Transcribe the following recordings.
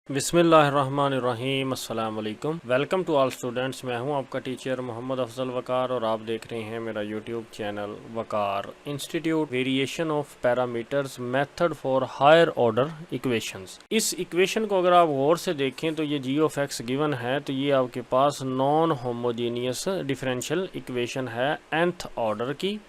बिस्मिल्लाहिर्रहमानिर्रहीम अस्सलाम वालेकुम। Welcome to all students. मैं हूं आपका टीचर मोहम्मद अफजल वकार और आप देख रहे हैं मेरा YouTube channel Waqar institute. Variation of parameters method for higher order equations. इस इक्वेशन को अगर आप गौर से देखें तो ये जी ऑफ एक्स गिवन है, तो ये आपके पास नॉन होमोजीनियस डिफरेंशियल इक्वेशन है nth ऑर्डर की।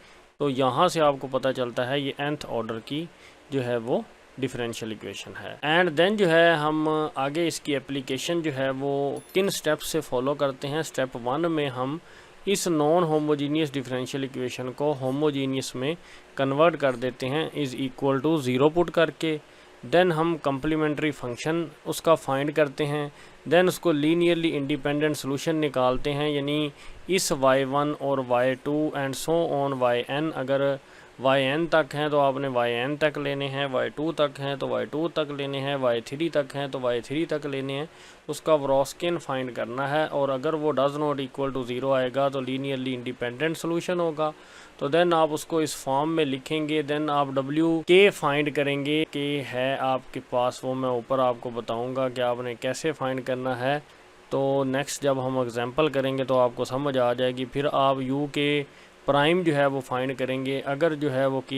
तो यहाँ से आपको पता चलता है ये nth ऑर्डर की जो है वो डिफरेंशियल इक्वेशन है। एंड देन जो है हम आगे इसकी एप्लीकेशन जो है वो किन स्टेप्स से फॉलो करते हैं। स्टेप 1 में हम इस नॉन होमोजीनियस डिफरेंशियल इक्वेशन को होमोजीनियस में कन्वर्ट कर देते हैं इज़ इक्वल टू 0 पुट करके। देन हम कम्प्लीमेंट्री फंक्शन उसका फाइंड करते हैं। देन उसको लीनियरली इंडिपेंडेंट सोल्यूशन निकालते हैं, यानी इस y1 और y2 and so on yn, अगर yn तक हैं तो आपने yn तक लेने हैं, y2 तक हैं तो y2 तक लेने हैं, y3 तक हैं तो y3 तक लेने हैं। उसका व्रॉस्किन फाइंड करना है और अगर वो डज़ नॉट इक्वल टू 0 आएगा तो लीनियरली इंडिपेंडेंट सोल्यूशन होगा। तो देन आप उसको इस फॉर्म में लिखेंगे। देन आप WK फाइंड करेंगे कि है आपके पास, वो मैं ऊपर आपको बताऊंगा कि आपने कैसे फाइंड करना है। तो नेक्स्ट जब हम एग्जांपल करेंगे तो आपको समझ आ जाएगी। फिर आप UK प्राइम जो है वो फाइंड करेंगे। अगर जो है वो K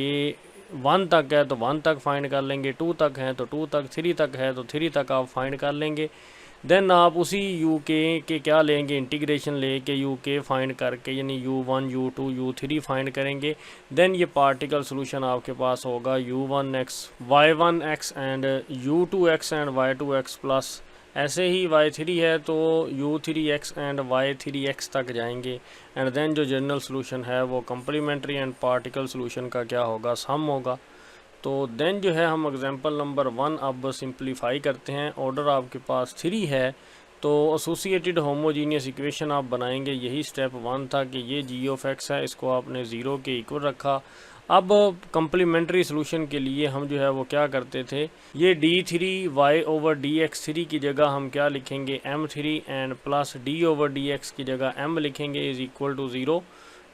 1 तक है तो 1 तक फाइंड कर लेंगे, 2 तक है तो 2 तक, 3 तक है तो 3 तक आप फाइंड कर लेंगे। देन आप उसी UK के क्या लेंगे, इंटीग्रेशन लेके UK फाइंड करके, यानी U1 U2 U3 फाइंड करेंगे। देन ये पार्टिकल सोल्यूशन आपके पास होगा U1x Y1x and U2x and Y2x plus ऐसे ही y3 है तो U3x एंड y3x तक जाएंगे। एंड देन जो जनरल सोल्यूशन है वो कम्प्लीमेंट्री एंड पार्टिकल सोल्यूशन का क्या होगा, सम होगा। तो देन जो है हम एग्जांपल नंबर 1 अब सिंप्लीफाई करते हैं। ऑर्डर आपके पास 3 है तो एसोसिएटेड होमोजीनियस इक्वेशन आप बनाएंगे। यही स्टेप 1 था कि ये जी ऑफ एक्स है, इसको आपने 0 के इक्वल रखा। अब कम्प्लीमेंट्री सोल्यूशन के लिए हम जो है वो क्या करते थे, ये d3y/dx3 की जगह हम क्या लिखेंगे, m3 एंड प्लस d/dx की जगह m लिखेंगे इज़ इक्वल टू 0।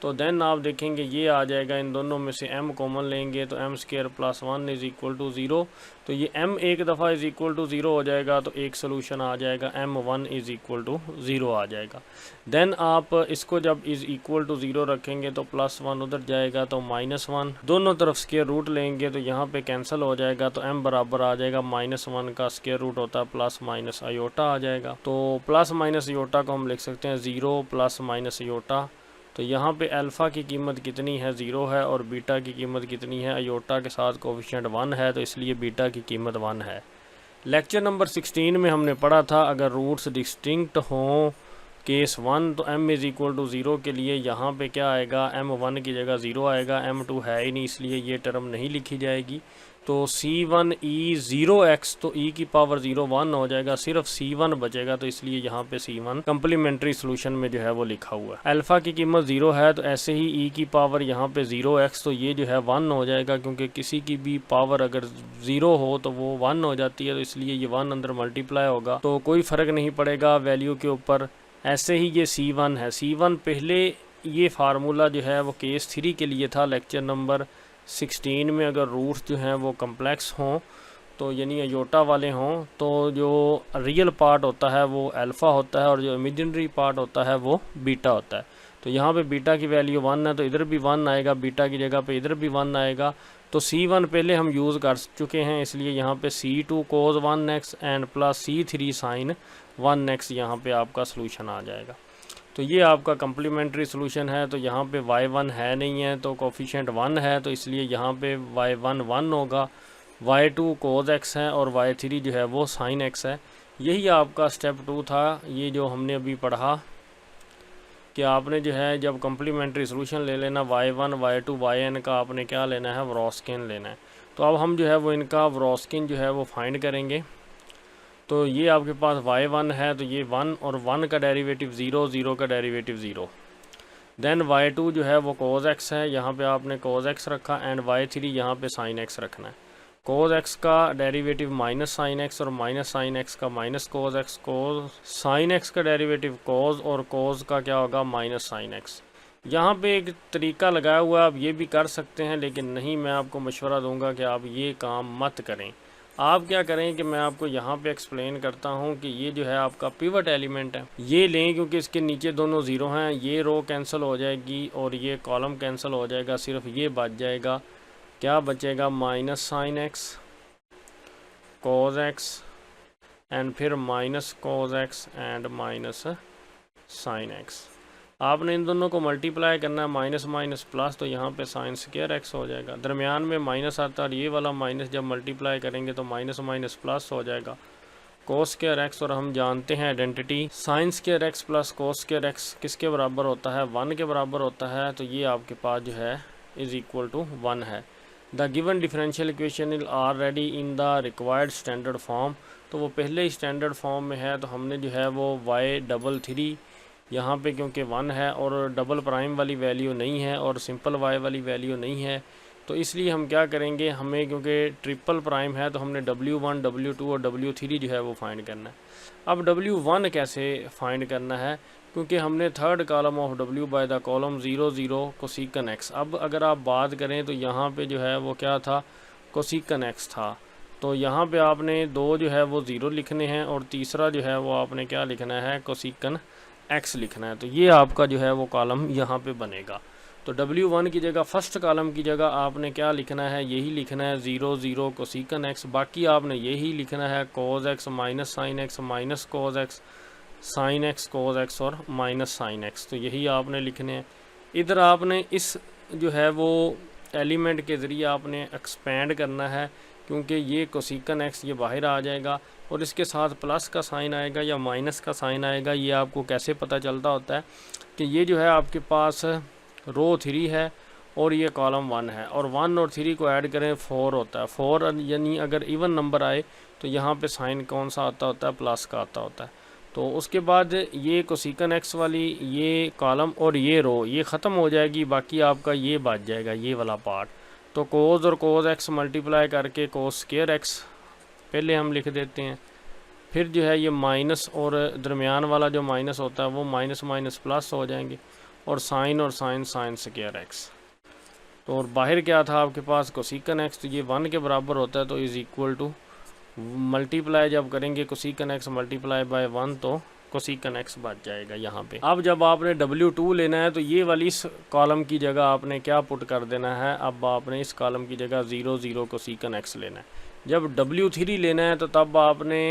तो देन आप देखेंगे ये आ जाएगा, इन दोनों में से m कॉमन लेंगे तो m² plus 1 is equal to 0। तो ये m एक दफ़ा इज़ इक्वल टू 0 हो जाएगा तो एक सोल्यूशन आ जाएगा, m1 इज़ इक्वल टू 0 आ जाएगा। देन आप इसको जब इज़ इक्वल टू 0 रखेंगे तो प्लस 1 उधर जाएगा तो -1, दोनों तरफ स्क्वायर रूट लेंगे तो यहाँ पे कैंसिल हो जाएगा। तो m बराबर आ जाएगा -1 का स्क्वायर रूट होता है प्लस माइनस आयोटा आ जाएगा। तो प्लस माइनस आयोटा को हम लिख सकते हैं 0 प्लस माइनस आयोटा। तो यहाँ पे अल्फ़ा की कीमत कितनी है, 0 है, और बीटा की कीमत कितनी है, आयोटा के साथ कोफिशिएंट 1 है, तो इसलिए बीटा की कीमत 1 है। लेक्चर नंबर 16 में हमने पढ़ा था अगर रूट्स डिस्टिंक्ट हों केस 1 तो m इज़ इक्वल टू 0 के लिए यहाँ पे क्या आएगा, m1 की जगह 0 आएगा, m2 है ही नहीं इसलिए ये टर्म नहीं लिखी जाएगी। तो c1 e 0x तो e की पावर 0 1 हो जाएगा, सिर्फ c1 बचेगा तो इसलिए यहाँ पे c1 कम्प्लीमेंट्री सोल्यूशन में जो है वो लिखा हुआ है। अल्फ़ा की कीमत 0 है तो ऐसे ही e की पावर यहाँ पे 0x तो ये जो है 1 हो जाएगा, क्योंकि किसी की भी पावर अगर 0 हो तो वो 1 हो जाती है, तो इसलिए ये 1 अंदर मल्टीप्लाई होगा तो कोई फ़र्क नहीं पड़ेगा वैल्यू के ऊपर। ऐसे ही ये c1 है, c1 पहले ये फार्मूला जो है वो केस 3 के लिए था लेक्चर नंबर 16 में। अगर रूट्स जो हैं वो कम्प्लेक्स हों तो यानी अयोटा वाले हों तो जो रियल पार्ट होता है वो अल्फ़ा होता है और जो इमेजिनरी पार्ट होता है वो बीटा होता है। तो यहाँ पे बीटा की वैल्यू 1 है तो इधर भी 1 आएगा, बीटा की जगह पे इधर भी 1 आएगा। तो c1 पहले हम यूज़ कर चुके हैं इसलिए यहाँ पे c2 cos 1x and plus c3 sin 1x यहाँ पे आपका सोल्यूशन आ जाएगा। तो ये आपका कम्प्लीमेंट्री सोल्यूशन है। तो यहाँ पे y1 है नहीं है तो कोफिशिएंट 1 है तो इसलिए यहाँ पे y1 1 होगा, y2 cos x है और y3 जो है वो sin x है। यही आपका स्टेप 2 था, ये जो हमने अभी पढ़ा कि आपने जो है जब कम्प्लीमेंट्री सोल्यूशन ले लेना y1 y2 yn का आपने क्या लेना है, व्रॉस्किन लेना है। तो अब हम जो है वो इनका व्रॉस्किन जो है वो फाइंड करेंगे। तो ये आपके पास y1 है तो ये 1 और 1 का डेरिवेटिव 0, 0 का डेरिवेटिव 0। देन y2 जो है वो cos x है, यहाँ पे आपने cos x रखा एंड y3 यहाँ पे sin x रखना है। cos x का डेरिवेटिव माइनस sin x और माइनस sin x का minus cos x, cos sin x का डेरिवेटिव cos और cos का क्या होगा माइनस sin x। यहाँ पे एक तरीका लगाया हुआ है, आप ये भी कर सकते हैं लेकिन नहीं, मैं आपको मशवरा दूंगा कि आप ये काम मत करें। आप क्या करें कि मैं आपको यहाँ पे एक्सप्लेन करता हूँ कि ये जो है आपका पिवट एलिमेंट है, ये लें क्योंकि इसके नीचे दोनों ज़ीरो हैं। ये रो कैंसिल हो जाएगी और ये कॉलम कैंसिल हो जाएगा, सिर्फ ये बच जाएगा। क्या बचेगा? Minus sine x cos x and फिर minus cos x and minus sine x. आपने इन दोनों को मल्टीप्लाई करना है, माइनस माइनस प्लस, तो यहाँ पे साइन स्क्वायर एक्स हो जाएगा। दरमियान में माइनस आता है और ये वाला माइनस जब मल्टीप्लाई करेंगे तो माइनस माइनस प्लस हो जाएगा, कोस स्क्वायर एक्स। और हम जानते हैं identity, sine square x plus cos square x किसके बराबर होता है? 1 के बराबर होता है। तो ये आपके पास जो है इज़ इक्वल टू 1 है। The given differential equation is already in the required standard form. तो वो पहले ही स्टैंडर्ड फॉर्म में है, तो हमने जो है वो y33 यहाँ पे क्योंकि 1 है और डबल प्राइम वाली वैल्यू नहीं है और सिंपल y वाली वैल्यू नहीं है, तो इसलिए हम क्या करेंगे, हमें क्योंकि ट्रिपल प्राइम है तो हमने W1, W2 और W3 जो है वो फाइंड करना है। अब W1 कैसे फाइंड करना है? क्योंकि हमने third column of W by the column 0 0 कोसिकन x. अब अगर आप बात करें तो यहाँ पे जो है वो क्या था? कोसिकन एक्स था। तो यहाँ पे आपने दो जो है वो 0 लिखने हैं और तीसरा जो है वो आपने क्या लिखना है? कोसिकन एक्स लिखना है। तो ये आपका जो है वो कॉलम यहाँ पे बनेगा। तो W1 की जगह फर्स्ट कॉलम की जगह आपने क्या लिखना है? यही लिखना है 0 0 कोसिकन एक्स। बाकी आपने यही लिखना है cos x minus sine x minus cos x sine x cos x और माइनस साइन एक्स। तो यही आपने लिखने हैं। इधर आपने इस जो है वो एलिमेंट के ज़रिए आपने एक्सपेंड करना है, क्योंकि ये कोसिकन एक्स ये बाहर आ जाएगा और इसके साथ प्लस का साइन आएगा या माइनस का साइन आएगा। ये आपको कैसे पता चलता होता है कि ये जो है आपके पास रो 3 है और ये कॉलम 1 है, और 1 और 3 को ऐड करें 4 होता है। 4 यानी अगर इवन नंबर आए तो यहाँ पे साइन कौन सा आता होता है? प्लस का आता होता है। तो उसके बाद ये कोसिकन एक्स वाली ये कॉलम और ये रो ये ख़त्म हो जाएगी, बाकी आपका ये बच जाएगा ये वाला पार्ट। तो कोज और कोज एक्स मल्टीप्लाई करके कोस स्क्वायर एक्स पहले हम लिख देते हैं, फिर जो है ये माइनस और दरमियान वाला जो माइनस होता है वो माइनस माइनस प्लस हो जाएंगे, और साइन साइन स्क्वायर एक्स। तो और बाहर क्या था आपके पास? कोसिकन एक्स। तो ये 1 के बराबर होता है, तो इज़ इक्वल टू मल्टीप्लाई जब करेंगे कोसिकन एक्स मल्टीप्लाई बाय 1 तो कोसिकन एक्स बच जाएगा यहाँ पे। अब जब आपने W2 लेना है तो ये वाली इस कॉलम की जगह आपने क्या पुट कर देना है? अब आपने इस कॉलम की जगह 0 0 कोसिकन एक्स लेना है। जब W3 लेना है तो तब आपने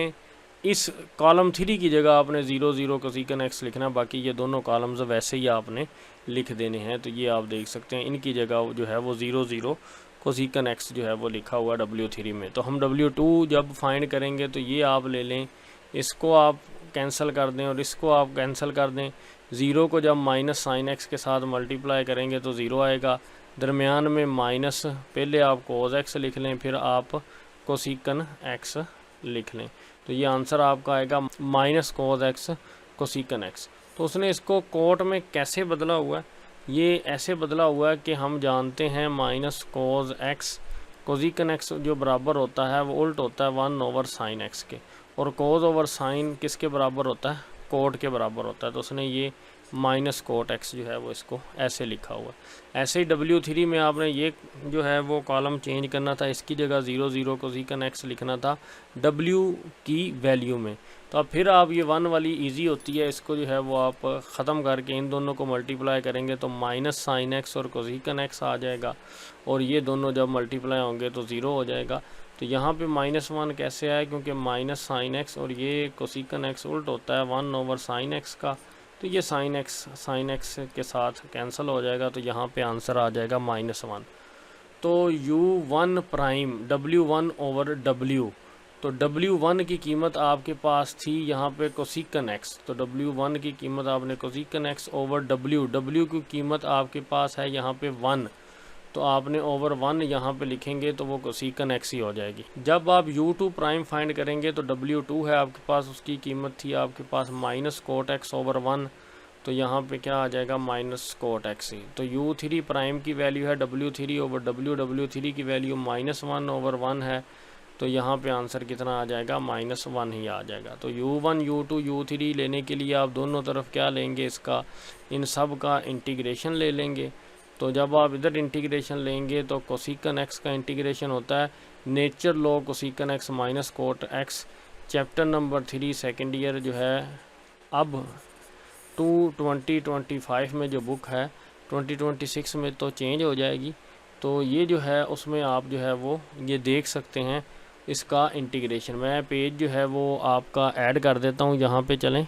इस कॉलम 3 की जगह आपने 0 0 कोसिकन एक्स लिखना, बाकी ये दोनों कॉलम्स वैसे ही आपने लिख देने हैं। तो ये आप देख सकते हैं इनकी जगह जो है वो 0 0 कोसिकन एक्स जो है वो लिखा हुआ W3 में। तो हम W2 जब फाइंड करेंगे तो ये आप ले लें, इसको आप कैंसिल कर दें और इसको आप कैंसिल कर दें। 0 को जब माइनस साइन एक्स के साथ मल्टीप्लाई करेंगे तो 0 आएगा। दरमियान में माइनस, पहले आप कोज एक्स लिख लें फिर आप कोसिकन एक्स लिख लें। तो ये आंसर आपका आएगा माइनस कोज एक्स कोसिकन एक्स। तो उसने इसको कोट में कैसे बदला हुआ है? ये ऐसे बदला हुआ है कि हम जानते हैं माइनस कोज एक्स कोसिकन एक्स जो बराबर होता है वो उल्ट होता है 1 ओवर साइन एक्स के, और कोज ओवर साइन किसके बराबर होता है? कोट के बराबर होता है। तो उसने ये माइनस कोट एक्स जो है वो इसको ऐसे लिखा हुआ है। ऐसे ही W3 में आपने ये जो है वो कॉलम चेंज करना था, इसकी जगह 0 0 कोसिकन एक्स लिखना था W की वैल्यू में। तो अब फिर आप ये 1 वाली इजी होती है, इसको जो है वो आप ख़त्म करके इन दोनों को मल्टीप्लाई करेंगे तो माइनस साइन एक्स और कोसिकन एक्स आ जाएगा, और ये दोनों जब मल्टीप्लाई होंगे तो 0 हो जाएगा। तो यहाँ पे -1 कैसे आया? क्योंकि माइनस साइन एक्स और ये कोसिकन एक्स उल्ट होता है 1 ओवर साइन एक्स का, तो ये साइन एक्स के साथ कैंसिल हो जाएगा। तो यहाँ पे आंसर आ जाएगा -1। तो U1 prime W1 over W, तो W1 की कीमत आपके पास थी यहाँ पे कोसिकन एक्स, तो W1 की कीमत आपने कोसिकन एक्स ओवर W की कीमत आपके पास है यहाँ पे 1, तो आपने ओवर 1 यहाँ पे लिखेंगे तो वो कोसिकन एक्स ही हो जाएगी। जब आप U2 प्राइम फाइंड करेंगे तो W2 है आपके पास, उसकी कीमत थी आपके पास माइनस कोट एक्स ओवर 1, तो यहाँ पे क्या आ जाएगा? माइनस कोट एक्स ही। तो U3 प्राइम की वैल्यू है W3 ओवर W3 की वैल्यू -1 ओवर 1 है, तो यहाँ पे आंसर कितना आ जाएगा? -1 ही आ जाएगा। तो U1 U2 U3 लेने के लिए आप दोनों तरफ क्या लेंगे? इसका इन सब का इंटीग्रेशन ले लेंगे। तो जब आप इधर इंटीग्रेशन लेंगे तो कोसिकन एक्स का इंटीग्रेशन होता है nature log कोसिकन x minus cot x, chapter number 3 second year जो है। अब 2025 में जो बुक है 2026 में तो चेंज हो जाएगी, तो ये जो है उसमें आप जो है वो ये देख सकते हैं इसका इंटीग्रेशन। मैं पेज जो है वो आपका ऐड कर देता हूँ, यहाँ पे चलें।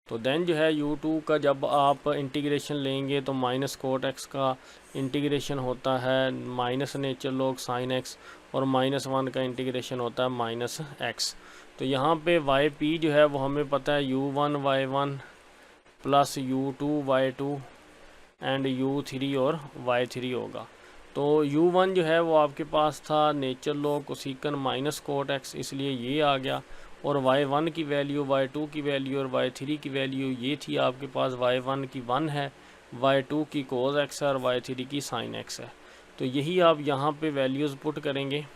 तो देन जो है u2 का जब आप इंटीग्रेशन लेंगे तो माइनस कोट एक्स का इंटीग्रेशन होता है minus nature log sine x, और -1 का इंटीग्रेशन होता है माइनस एक्स। तो यहाँ पे yp जो है वो हमें पता है u1 y1 plus u2 y2 and u3 और y3 होगा। तो u1 जो है वो आपके पास था nature log कोसिकन minus cot x, इसलिए ये आ गया। और y1 की वैल्यू, y2 की वैल्यू और y3 की वैल्यू ये थी आपके पास, y1 की 1 है, y2 की कोस एक्स है और y3 की साइन एक्स है। तो यही आप यहाँ पे वैल्यूज़ पुट करेंगे।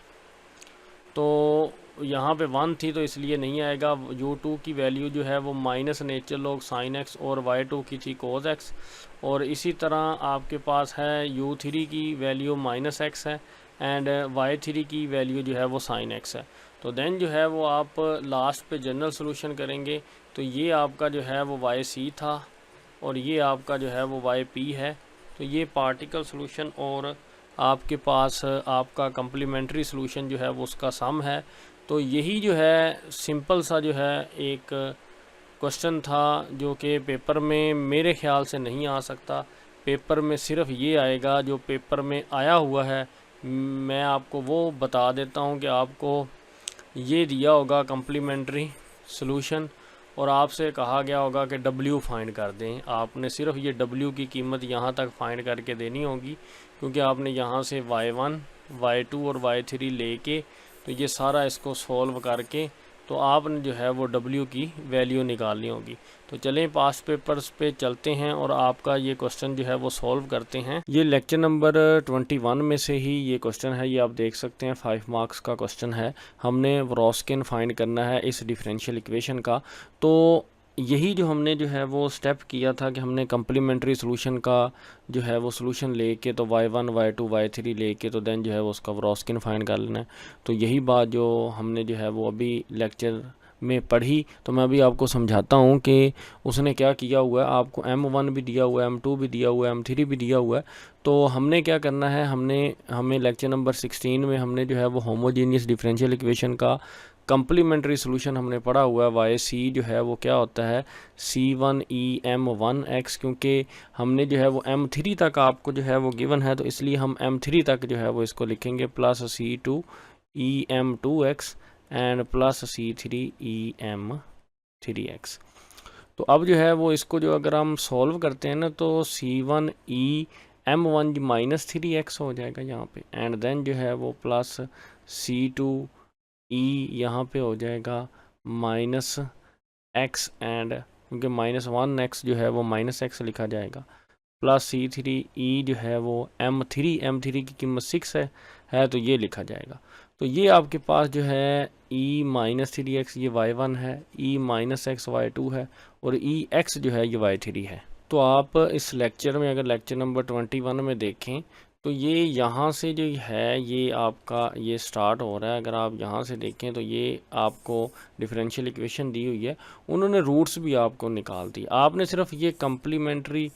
तो यहाँ पे 1 थी तो इसलिए नहीं आएगा। u2 की वैल्यू जो है वो minus nature log sine x और y2 की थी कोस एक्स, और इसी तरह आपके पास है u3 की वैल्यू माइनस एक्स है एंड y3 की वैल्यू जो है वो साइन एक्स है। तो देन जो है वो आप लास्ट पे जनरल सोल्यूशन करेंगे, तो ये आपका जो है वो yc था और ये आपका जो है वो yp है। तो ये पार्टिकल सोल्यूशन और आपके पास आपका कम्प्लीमेंट्री सोल्यूशन जो है वो उसका सम है। तो यही जो है सिंपल सा जो है एक क्वेश्चन था जो कि पेपर में मेरे ख्याल से नहीं आ सकता। पेपर में सिर्फ ये आएगा जो पेपर में आया हुआ है। मैं आपको वो बता देता हूँ कि आपको ये दिया होगा कम्प्लीमेंट्री सॉल्यूशन और आपसे कहा गया होगा कि W फाइंड कर दें। आपने सिर्फ ये W की कीमत यहाँ तक फाइंड करके देनी होगी, क्योंकि आपने यहाँ से y1, y2 और y3 लेके तो ये सारा इसको सॉल्व करके तो आपने जो है वो W की वैल्यू निकालनी होगी। तो चलें पास्ट पेपर्स पे चलते हैं और आपका ये क्वेश्चन जो है वो सॉल्व करते हैं। ये लेक्चर नंबर 21 में से ही ये क्वेश्चन है, ये आप देख सकते हैं 5 मार्क्स का क्वेश्चन है। हमने व्रोस्किन फाइंड करना है इस डिफरेंशियल इक्वेशन का। तो यही जो हमने जो है वो स्टेप किया था कि हमने कम्प्लीमेंट्री सोल्यूशन का जो है वो सोल्यूशन लेके तो y1 y2 y3 लेके तो देन जो है वो उसका व्रोस्किन फाइंड कर लेना है। तो यही बात जो हमने जो है वो अभी लेक्चर में पढ़ी, तो मैं अभी आपको समझाता हूँ कि उसने क्या किया हुआ है। आपको m1 भी दिया हुआ है, m2 भी दिया हुआ है, m3 भी दिया हुआ है। तो हमने क्या करना है, हमें लेक्चर नंबर 16 में हमने जो है वो होमोजीनियस डिफरेंशियल इक्वेशन का कम्प्लीमेंट्री सोल्यूशन हमने पढ़ा हुआ है। yc जो है वो क्या होता है c1em1x, क्योंकि हमने जो है वो m3 तक आपको जो है वो गिवन है, तो इसलिए हम m3 तक जो है वो इसको लिखेंगे plus c2em2x and plus c3em3x। तो अब जो है वो इसको जो अगर हम सॉल्व करते हैं ना तो c1em1 माइनस 3x हो जाएगा यहाँ पे, एंड देन जो है वो प्लस c2 यहाँ पे हो जाएगा माइनस एक्स, एंड क्योंकि -1x जो है वो माइनस एक्स लिखा जाएगा, प्लस c3 जो है वो m3 की कीमत 6 है तो ये लिखा जाएगा। तो ये आपके पास जो है -3x ये y1 है, -x y2 है और x जो है ये y3 है। तो आप इस लेक्चर में अगर लेक्चर नंबर 21 में देखें तो ये यहाँ से जो है ये आपका ये स्टार्ट हो रहा है। अगर आप यहाँ से देखें तो ये आपको डिफरेंशियल इक्वेशन दी हुई है, उन्होंने रूट्स भी आपको निकाल दी। आपने सिर्फ ये कम्प्लीमेंट्री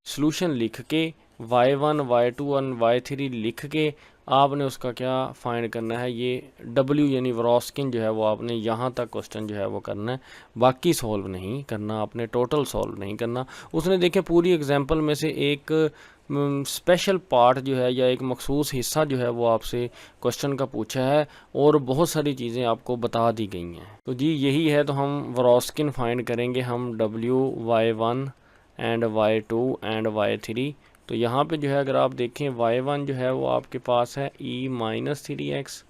सॉल्यूशन लिख के y1 y2 और y3 लिख के आपने उसका क्या फाइंड करना है, ये W यानी व्रोस्किन जो है वो आपने यहाँ तक क्वेश्चन जो है वो करना है, बाकी सॉल्व नहीं करना, आपने टोटल सॉल्व नहीं करना। उसने देखे पूरी एग्जांपल में से एक स्पेशल पार्ट जो है या एक मखसूस हिस्सा जो है वो आपसे क्वेश्चन का पूछा है और बहुत सारी चीज़ें आपको बता दी गई हैं। तो जी यही है, तो हम व्रोस्किन फाइंड करेंगे हम W y1 and y2 and y3 तो यहाँ पे जो है अगर आप देखें y1 जो है वो आपके पास है e minus 3x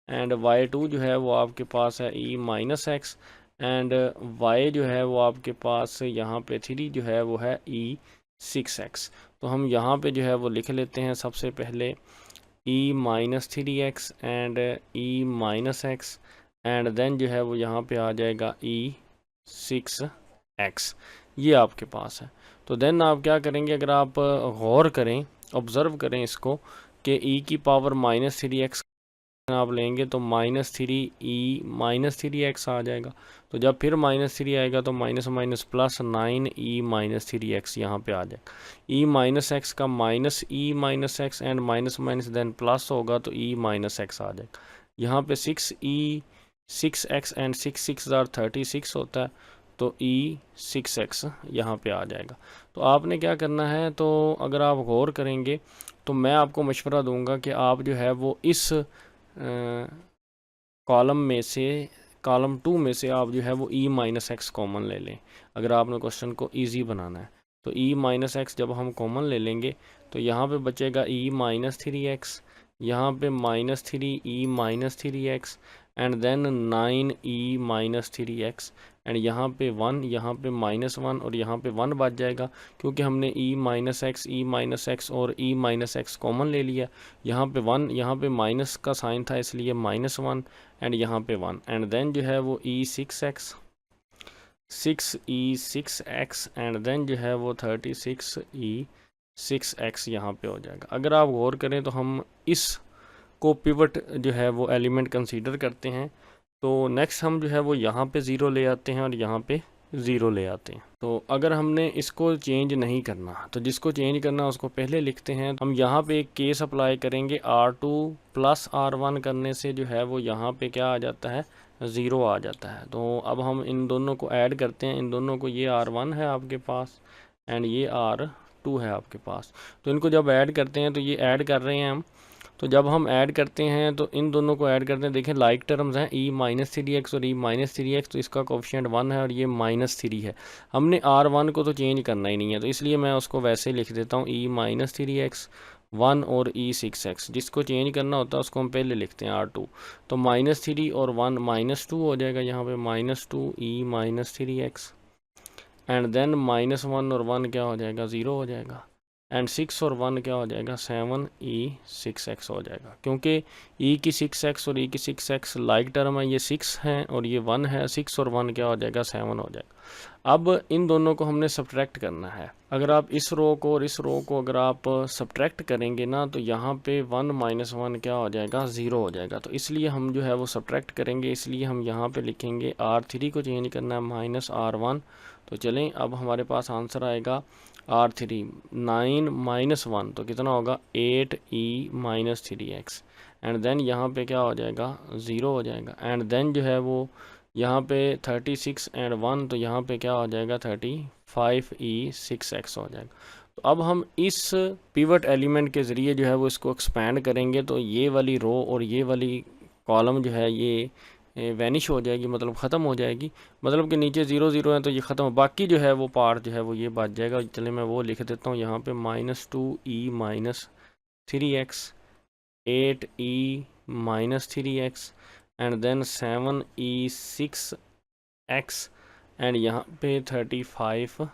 and y2 जो है वो आपके पास है e minus x and y जो है वो आपके पास यहाँ पे 3 जो है वो है e 6x। तो हम यहाँ पे जो है वो लिख लेते हैं सबसे पहले e minus 3x and e minus x and then जो है वो यहाँ पे आ जाएगा e 6x, ये आपके पास है। तो देन आप क्या करेंगे, अगर आप गौर करें, ऑब्ज़र्व करें इसको कि e की पावर माइनस 3x आप लेंगे तो माइनस 3 माइनस 3x आ जाएगा। तो जब फिर माइनस 3 आएगा तो minus minus plus 9 minus 3x यहाँ पे आ जाएगा। e माइनस एक्स का minus minus x and minus minus then plus होगा तो माइनस एक्स आ जाएगा। यहाँ पे 6x एंड 6 ज़ार 36 होता है तो 6x यहाँ पे आ जाएगा। तो आपने क्या करना है, तो अगर आप गौर करेंगे तो मैं आपको मशवरा दूंगा कि आप जो है वो इस कॉलम में से, कॉलम 2 में से आप जो है वो e माइनस एक्स कॉमन ले लें अगर आपने क्वेश्चन को इजी बनाना है। तो e माइनस एक्स जब हम कॉमन ले लेंगे तो यहाँ पे बचेगा e माइनस 3x, यहाँ पे minus 3 minus 3x and then 9 minus 3x and यहाँ पे 1, यहाँ पे -1 और यहाँ पे 1 बच जाएगा क्योंकि हमने e माइनस एक्स और e माइनस एक्स कॉमन ले लिया। यहाँ पे 1, यहाँ पे माइनस का साइन था इसलिए -1 एंड यहाँ पे 1 एंड देन जो है वो e6x एंड देन जो है वो 36 यहाँ पे हो जाएगा। अगर आप गौर करें तो हम इस को पिवट जो है वो एलिमेंट कंसीडर करते हैं। तो नेक्स्ट हम जो है वो यहाँ पे 0 ले आते हैं और यहाँ पे 0 ले आते हैं। तो अगर हमने इसको चेंज नहीं करना तो जिसको चेंज करना उसको पहले लिखते हैं। हम यहाँ पे एक केस अप्लाई करेंगे, R2 प्लस R1 करने से जो है वो यहाँ पे क्या आ जाता है, 0 आ जाता है। तो अब हम इन दोनों को ऐड करते हैं, इन दोनों को, ये R1 है आपके पास एंड ये R2 है आपके पास। तो इनको जब ऐड करते हैं तो ये ऐड कर रहे हैं हम। तो जब हम ऐड करते हैं तो इन दोनों को ऐड करते हैं, देखें लाइक टर्म्स हैं e माइनस 3x और e माइनस 3x, तो इसका कोफिशिएंट 1 है और ये -3 है। हमने R1 को तो चेंज करना ही नहीं है तो इसलिए मैं उसको वैसे लिख देता हूँ e माइनस 3x 1 और e 6x। जिसको चेंज करना होता है उसको हम पहले लिखते हैं R2। तो -3 और 1 -2 हो जाएगा, यहाँ पे -2 e minus 3x and then -1 और 1 क्या हो जाएगा, 0 हो जाएगा एंड 6 और 1 क्या हो जाएगा, 7 e 6x हो जाएगा। क्योंकि e की 6x और e की 6x लाइक टर्म है, ये 6 हैं और ये 1 है, 6 और 1 क्या हो जाएगा, 7 हो जाएगा। अब इन दोनों को हमने सब्ट्रैक्ट करना है। अगर आप इस रो को और इस रो को अगर आप सब्ट्रैक्ट करेंगे ना तो यहाँ पे 1 - 1 क्या हो जाएगा, 0 हो जाएगा। तो इसलिए हम जो है वो सब्ट्रैक्ट करेंगे, इसलिए हम यहाँ पे लिखेंगे R3 को चेंज करना है -R1। तो चलें अब हमारे पास आंसर आएगा R3 9 - 1 तो कितना होगा 8 e minus 3x and then यहाँ पे क्या हो जाएगा, 0 हो जाएगा एंड देन जो है वो यहाँ पे 36 एंड 1 तो यहाँ पे क्या हो जाएगा 35 e 6x हो जाएगा। तो अब हम इस पिवट एलिमेंट के ज़रिए जो है वो इसको एक्सपैंड करेंगे तो ये वाली रो और ये वाली कॉलम जो है ये वैनिश हो जाएगी, मतलब ख़त्म हो जाएगी। मतलब कि नीचे 0 0 है तो ये ख़त्म, बाकी जो है वो पार्ट जो है वो ये बच जाएगा। चलिए मैं वो लिख देता हूँ यहाँ पे -2 e minus 3x 8 e minus 3x and then 7 e 6x and यहाँ पे 35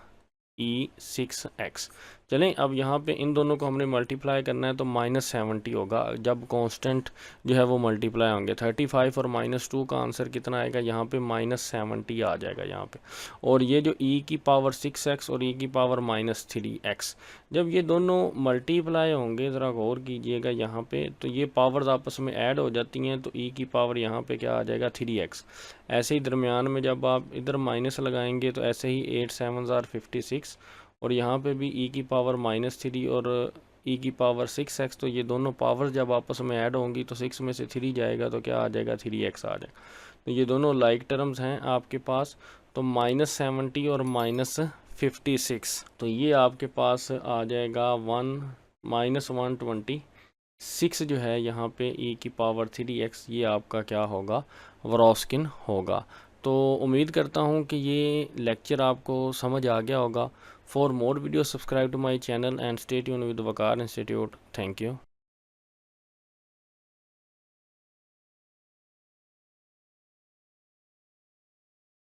e 6x। चलें अब यहाँ पे इन दोनों को हमने मल्टीप्लाई करना है तो -70 होगा जब कांस्टेंट जो है वो मल्टीप्लाई होंगे। 35 और -2 का आंसर कितना आएगा, यहाँ पे -70 आ जाएगा यहाँ पे। और ये जो e की पावर 6x और e की पावर -3x जब ये दोनों मल्टीप्लाई होंगे, ज़रा गौर कीजिएगा यहाँ पे, तो ये पावर्स आपस में ऐड हो जाती हैं तो e की पावर यहाँ पे क्या आ जाएगा 3x। ऐसे ही दरमियान में जब आप इधर माइनस लगाएंगे तो ऐसे ही 8 7 ज़ार 56 और यहाँ पे भी e की पावर -3 और e की पावर 6x। तो ये दोनों पावर जब आपस में ऐड होंगी तो 6 में से 3 जाएगा तो क्या आ जाएगा 3x आ जाएगा। तो ये दोनों लाइक टर्म्स हैं आपके पास। तो -70 और -56 तो ये आपके पास आ जाएगा 126 जो है यहाँ पे e की पावर 3x, ये आपका क्या होगा, वरोस्किन होगा। तो उम्मीद करता हूँ कि ये लेक्चर आपको समझ आ गया होगा। For more videos, subscribe to my channel and stay tuned with Waqar Institute. Thank you.